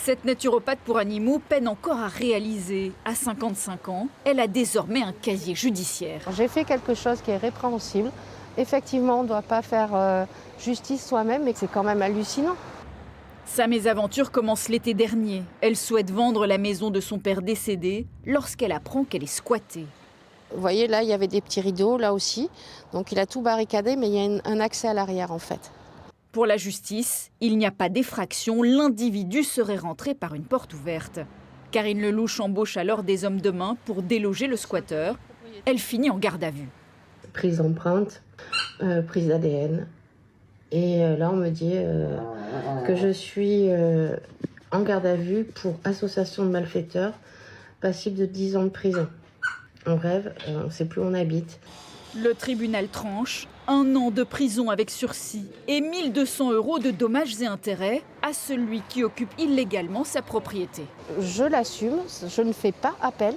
Cette naturopathe pour animaux peine encore à réaliser. À 55 ans, elle a désormais un casier judiciaire. J'ai fait quelque chose qui est répréhensible. Effectivement, on ne doit pas faire justice soi-même, mais c'est quand même hallucinant. Sa mésaventure commence l'été dernier. Elle souhaite vendre la maison de son père décédé lorsqu'elle apprend qu'elle est squattée. Vous voyez, là, il y avait des petits rideaux, là aussi. Donc il a tout barricadé, mais il y a un accès à l'arrière, en fait. Pour la justice, il n'y a pas d'effraction, l'individu serait rentré par une porte ouverte. Karine Lelouch embauche alors des hommes de main pour déloger le squatteur. Elle finit en garde à vue. Prise d'empreinte, prise d'ADN. Et là, on me dit que je suis en garde à vue pour association de malfaiteurs, passible de 10 ans de prison. On rêve, on ne sait plus où on habite. Le tribunal tranche 1 an de prison avec sursis et 1 200 € de dommages et intérêts à celui qui occupe illégalement sa propriété. Je l'assume, je ne fais pas appel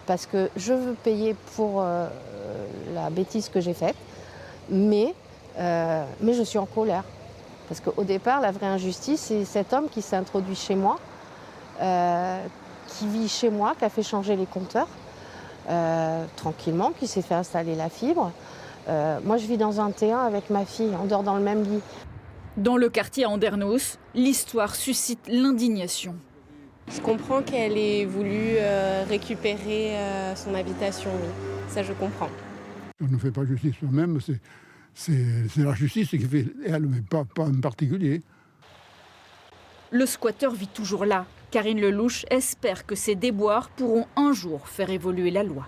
parce que je veux payer pour la bêtise que j'ai faite, mais je suis en colère. Parce qu'au départ, la vraie injustice, c'est cet homme qui s'est introduit chez moi, qui vit chez moi, qui a fait changer les compteurs, tranquillement, qui s'est fait installer la fibre. Moi, je vis dans un T1 avec ma fille, on dort dans le même lit. Dans le quartier à Andernos, l'histoire suscite l'indignation. Je comprends qu'elle ait voulu récupérer son habitation, oui. Ça, je comprends. On ne fait pas justice soi-même, c'est la justice qui fait elle, mais pas en particulier. Le squatteur vit toujours là. Karine Lelouch espère que ces déboires pourront un jour faire évoluer la loi.